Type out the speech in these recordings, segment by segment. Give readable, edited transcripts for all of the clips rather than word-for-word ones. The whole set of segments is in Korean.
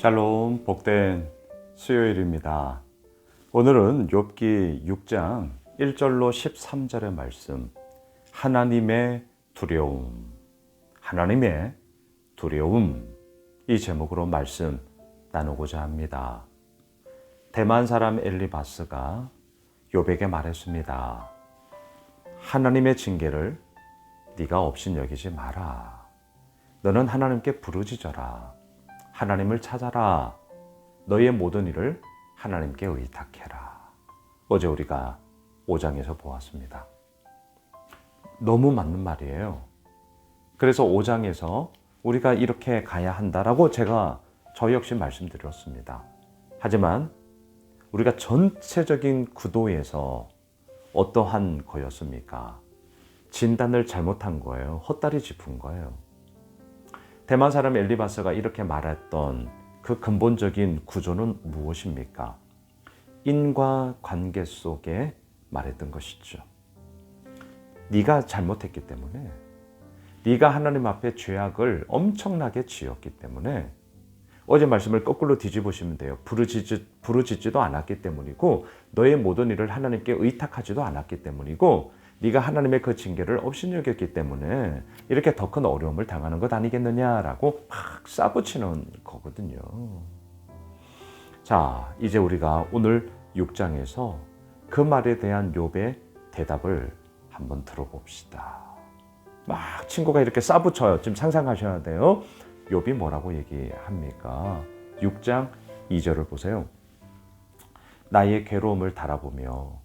샬롬, 복된 수요일입니다. 오늘은 욥기 6장 1절로 13절의 말씀, 하나님의 두려움, 하나님의 두려움, 이 제목으로 말씀 나누고자 합니다. 대만 사람 엘리바스가 욥에게 말했습니다. 하나님의 징계를 네가 업신여기지 마라. 너는 하나님께 부르짖어라. 하나님을 찾아라. 너의 모든 일을 하나님께 의탁해라. 어제 우리가 5장에서 보았습니다. 너무 맞는 말이에요. 그래서 5장에서 우리가 이렇게 가야 한다라고 제가 저 역시 말씀드렸습니다. 하지만 우리가 전체적인 구도에서 어떠한 거였습니까? 진단을 잘못한 거예요. 헛다리 짚은 거예요. 대만 사람 엘리바스가 이렇게 말했던 그 근본적인 구조는 무엇입니까? 인과관계 속에 말했던 것이죠. 네가 잘못했기 때문에, 네가 하나님 앞에 죄악을 엄청나게 지었기 때문에, 어제 말씀을 거꾸로 뒤집으시면 돼요. 부르짖지도 않았기 때문이고, 너의 모든 일을 하나님께 의탁하지도 않았기 때문이고, 네가 하나님의 그 징계를 업신여겼기 때문에 이렇게 더 큰 어려움을 당하는 것 아니겠느냐라고 막 싸붙이는 거거든요. 자, 이제 우리가 오늘 6장에서 그 말에 대한 욥의 대답을 한번 들어봅시다. 막 친구가 이렇게 싸붙여요. 지금 상상하셔야 돼요. 욥이 뭐라고 얘기합니까? 6장 2절을 보세요. 나의 괴로움을 달아보며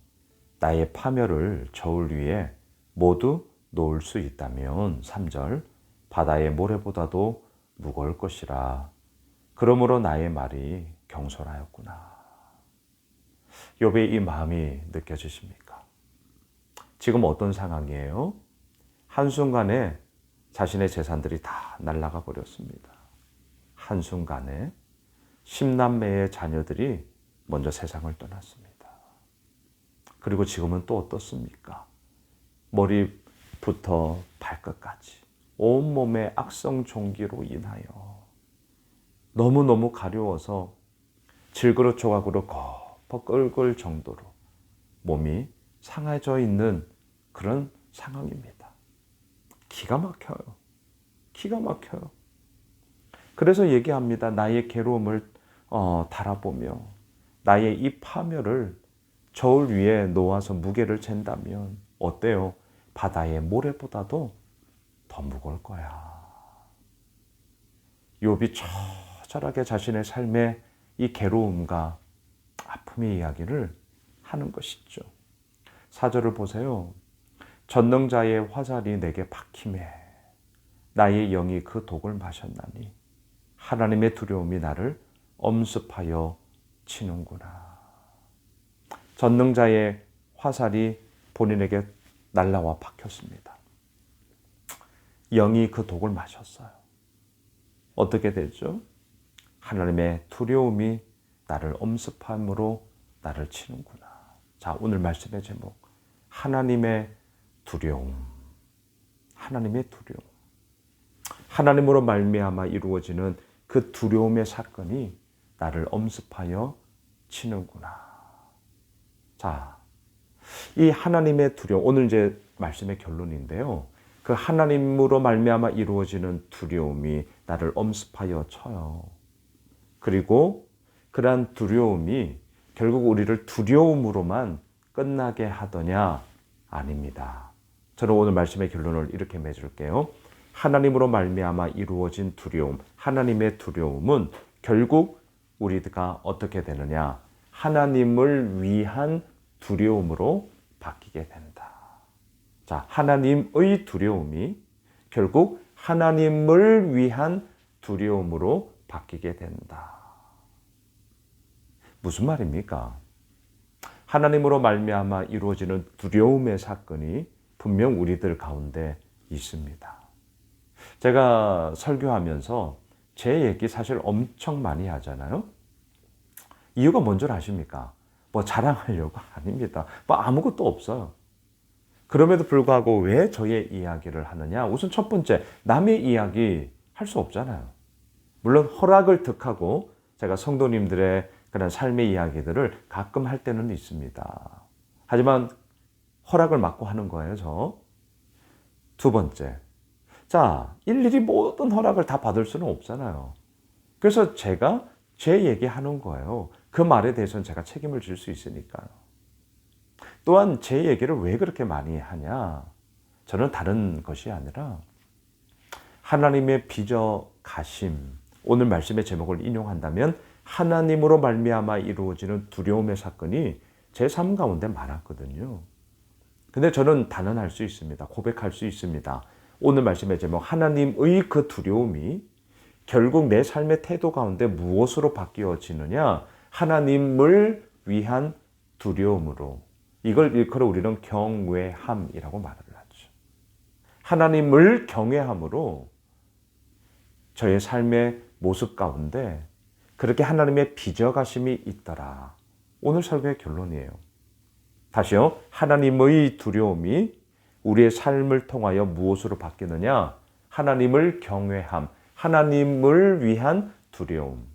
나의 파멸을 저울 위에 모두 놓을 수 있다면 3절 바다의 모래보다도 무거울 것이라. 그러므로 나의 말이 경솔하였구나. 욥의 이 마음이 느껴지십니까? 지금 어떤 상황이에요? 한순간에 자신의 재산들이 다 날아가 버렸습니다. 한순간에 10남매의 자녀들이 먼저 세상을 떠났습니다. 그리고 지금은 또 어떻습니까? 머리부터 발끝까지 온몸의 악성 종기로 인하여 너무너무 가려워서 질그릇 조각으로 거퍼 끓을 정도로 몸이 상해져 있는 그런 상황입니다. 기가 막혀요. 기가 막혀요. 그래서 얘기합니다. 나의 괴로움을 달아보며 나의 이 파멸을 저울 위에 놓아서 무게를 잰다면 어때요? 바다의 모래보다도 더 무거울 거야. 욥이 처절하게 자신의 삶의 이 괴로움과 아픔의 이야기를 하는 것이죠. 4절을 보세요. 전능자의 화살이 내게 박힘해 나의 영이 그 독을 마셨나니 하나님의 두려움이 나를 엄습하여 치는구나. 전능자의 화살이 본인에게 날라와 박혔습니다. 영이 그 독을 마셨어요. 어떻게 되죠? 하나님의 두려움이 나를 엄습함으로 나를 치는구나. 자, 오늘 말씀의 제목, 하나님의 두려움. 하나님의 두려움. 하나님으로 말미암아 이루어지는 그 두려움의 사건이 나를 엄습하여 치는구나. 자, 이 하나님의 두려움, 오늘 이제 말씀의 결론인데요. 그 하나님으로 말미암아 이루어지는 두려움이 나를 엄습하여 쳐요. 그리고 그러한 두려움이 결국 우리를 두려움으로만 끝나게 하더냐? 아닙니다. 저는 오늘 말씀의 결론을 이렇게 맺을게요. 하나님으로 말미암아 이루어진 두려움, 하나님의 두려움은 결국 우리가 어떻게 되느냐? 하나님을 위한 두려움으로 바뀌게 된다. 자, 하나님의 두려움이 결국 하나님을 위한 두려움으로 바뀌게 된다. 무슨 말입니까? 하나님으로 말미암아 이루어지는 두려움의 사건이 분명 우리들 가운데 있습니다. 제가 설교하면서 제 얘기 사실 엄청 많이 하잖아요. 이유가 뭔 줄 아십니까? 뭐 자랑하려고 아닙니다. 뭐 아무것도 없어요. 그럼에도 불구하고 왜 저의 이야기를 하느냐? 우선 첫 번째, 남의 이야기 할 수 없잖아요. 물론 허락을 득하고 제가 성도님들의 그런 삶의 이야기들을 가끔 할 때는 있습니다. 하지만 허락을 받고 하는 거예요, 저. 두 번째. 자, 일일이 모든 허락을 다 받을 수는 없잖아요. 그래서 제가 제 얘기하는 거예요. 그 말에 대해서는 제가 책임을 질 수 있으니까요. 또한 제 얘기를 왜 그렇게 많이 하냐? 저는 다른 것이 아니라 하나님의 빚어 가심. 오늘 말씀의 제목을 인용한다면 하나님으로 말미암아 이루어지는 두려움의 사건이 제 삶 가운데 많았거든요. 근데 저는 단언할 수 있습니다. 고백할 수 있습니다. 오늘 말씀의 제목 하나님의 그 두려움이 결국 내 삶의 태도 가운데 무엇으로 바뀌어지느냐? 하나님을 위한 두려움으로. 이걸 일컬어 우리는 경외함이라고 말을 하죠. 하나님을 경외함으로 저의 삶의 모습 가운데 그렇게 하나님의 빚어가심이 있더라. 오늘 설교의 결론이에요. 다시요. 하나님의 두려움이 우리의 삶을 통하여 무엇으로 바뀌느냐? 하나님을 경외함, 하나님을 위한 두려움,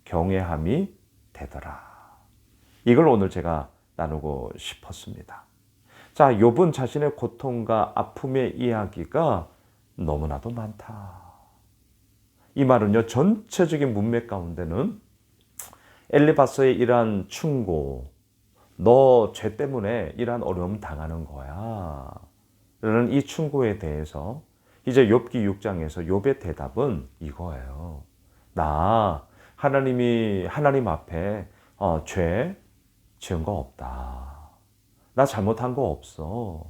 경외함이 되더라. 이걸 오늘 제가 나누고 싶었습니다. 자, 욥은 자신의 고통과 아픔의 이야기가 너무나도 많다. 이 말은요, 전체적인 문맥 가운데는 엘리바스의 이러한 충고, 너 죄 때문에 이러한 어려움 당하는 거야. 라는 이 충고에 대해서 이제 욥기 6장에서 욥의 대답은 이거예요. 나 하나님 앞에 죄 지은 거 없다. 나 잘못한 거 없어.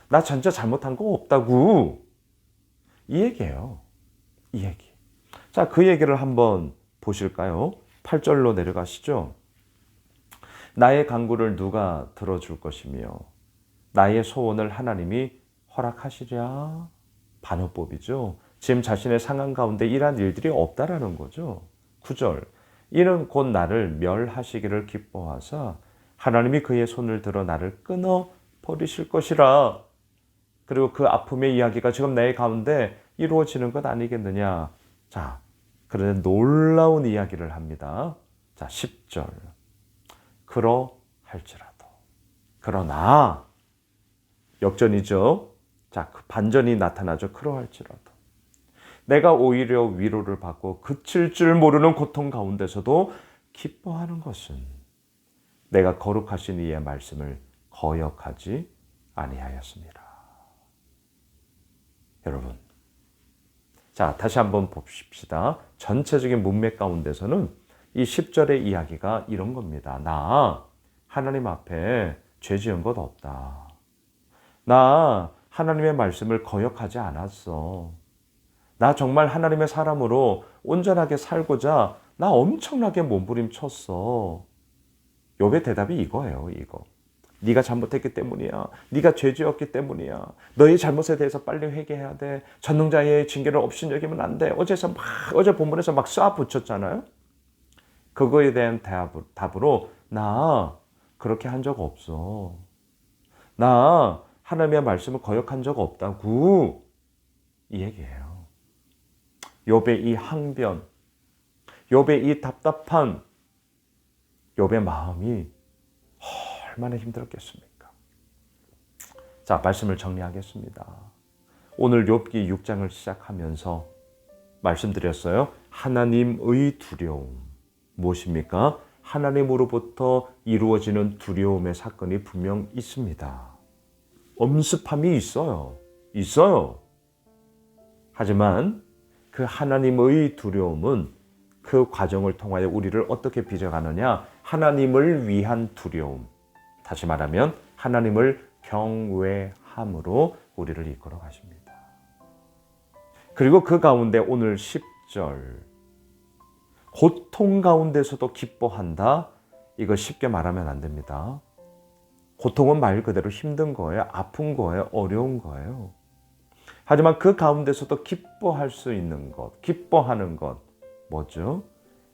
나 진짜 잘못한 거 없다고. 이 얘기예요. 이 얘기. 자, 그 얘기를 한번 보실까요? 8절로 내려가시죠. 나의 간구를 누가 들어줄 것이며 나의 소원을 하나님이 허락하시랴. 반어법이죠. 지금 자신의 상황 가운데 이러한 일들이 없다라는 거죠. 9절. 이는 곧 나를 멸하시기를 기뻐하사 하나님이 그의 손을 들어 나를 끊어 버리실 것이라. 그리고 그 아픔의 이야기가 지금 내 가운데 이루어지는 것 아니겠느냐. 자, 그런데 놀라운 이야기를 합니다. 자, 10절. 그러할지라도. 그러나 역전이죠. 자, 그 반전이 나타나죠. 그러할지라도. 내가 오히려 위로를 받고 그칠 줄 모르는 고통 가운데서도 기뻐하는 것은 내가 거룩하신 이의 말씀을 거역하지 아니하였습니다. 여러분, 자, 다시 한번 봅시다. 전체적인 문맥 가운데서는 이 10절의 이야기가 이런 겁니다. 나 하나님 앞에 죄 지은 것 없다. 나 하나님의 말씀을 거역하지 않았어. 나 정말 하나님의 사람으로 온전하게 살고자 나 엄청나게 몸부림쳤어. 욥의 대답이 이거예요. 이거. 네가 잘못했기 때문이야. 네가 죄 지었기 때문이야. 너의 잘못에 대해서 빨리 회개해야 돼. 전능자의 징계를 없인 여기면 안 돼. 어제 본문에서 막 쏴 붙였잖아요. 그거에 대한 답으로 나 그렇게 한 적 없어. 나 하나님의 말씀을 거역한 적 없다고. 이 얘기예요. 욥의 이 항변, 욥의 이 답답한 욥의 마음이 얼마나 힘들었겠습니까? 자, 말씀을 정리하겠습니다. 오늘 욥기 6장을 시작하면서 말씀드렸어요. 하나님의 두려움. 무엇입니까? 하나님으로부터 이루어지는 두려움의 사건이 분명 있습니다. 엄습함이 있어요. 하지만 그 하나님의 두려움은 그 과정을 통하여 우리를 어떻게 빚어가느냐? 하나님을 위한 두려움. 다시 말하면 하나님을 경외함으로 우리를 이끌어 가십니다. 그리고 그 가운데 오늘 10절. 고통 가운데서도 기뻐한다. 이거 쉽게 말하면 안 됩니다. 고통은 말 그대로 힘든 거예요. 아픈 거예요. 어려운 거예요. 하지만 그 가운데서도 기뻐할 수 있는 것, 기뻐하는 것 뭐죠?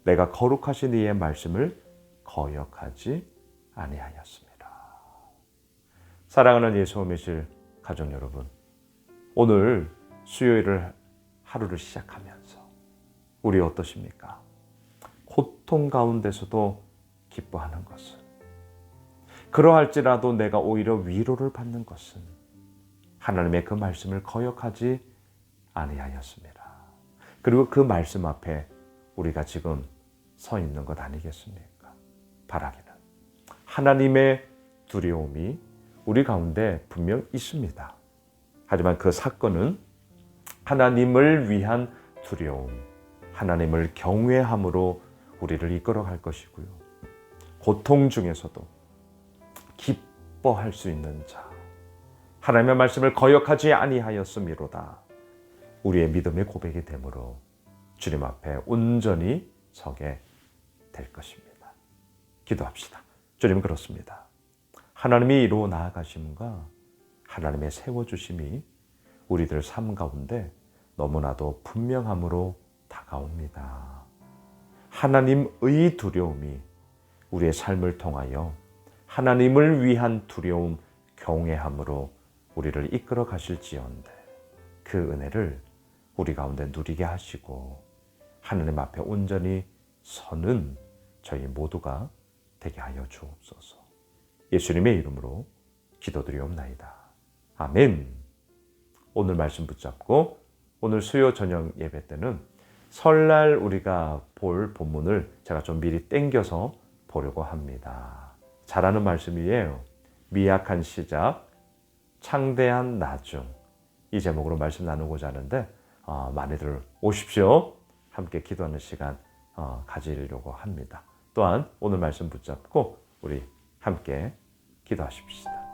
내가 거룩하신 이의 말씀을 거역하지 아니하였습니다. 사랑하는 예수 오미실 가족 여러분, 오늘 수요일을 하루를 시작하면서 우리 어떠십니까? 고통 가운데서도 기뻐하는 것은, 그러할지라도 내가 오히려 위로를 받는 것은 하나님의 그 말씀을 거역하지 아니하였습니다. 그리고 그 말씀 앞에 우리가 지금 서 있는 것 아니겠습니까? 바라기는 하나님의 두려움이 우리 가운데 분명 있습니다. 하지만 그 사건은 하나님을 위한 두려움, 하나님을 경외함으로 우리를 이끌어갈 것이고요. 고통 중에서도 기뻐할 수 있는 자, 하나님의 말씀을 거역하지 아니하였음이로다. 우리의 믿음의 고백이 되므로 주님 앞에 온전히 서게 될 것입니다. 기도합시다. 주님, 그렇습니다. 하나님이 이루어 나아가심과 하나님의 세워주심이 우리들 삶 가운데 너무나도 분명함으로 다가옵니다. 하나님의 두려움이 우리의 삶을 통하여 하나님을 위한 두려움, 경외함으로 우리를 이끌어 가실지언데 그 은혜를 우리 가운데 누리게 하시고 하나님 앞에 온전히 서는 저희 모두가 되게 하여 주옵소서. 예수님의 이름으로 기도드리옵나이다. 아멘. 오늘 말씀 붙잡고 오늘 수요 저녁 예배 때는 설날 우리가 볼 본문을 제가 좀 미리 땡겨서 보려고 합니다. 잘 아는 말씀이에요. 미약한 시작, 창대한 나중. 이 제목으로 말씀 나누고자 하는데 많이들 오십시오. 함께 기도하는 시간 가지려고 합니다. 또한 오늘 말씀 붙잡고 우리 함께 기도하십시다.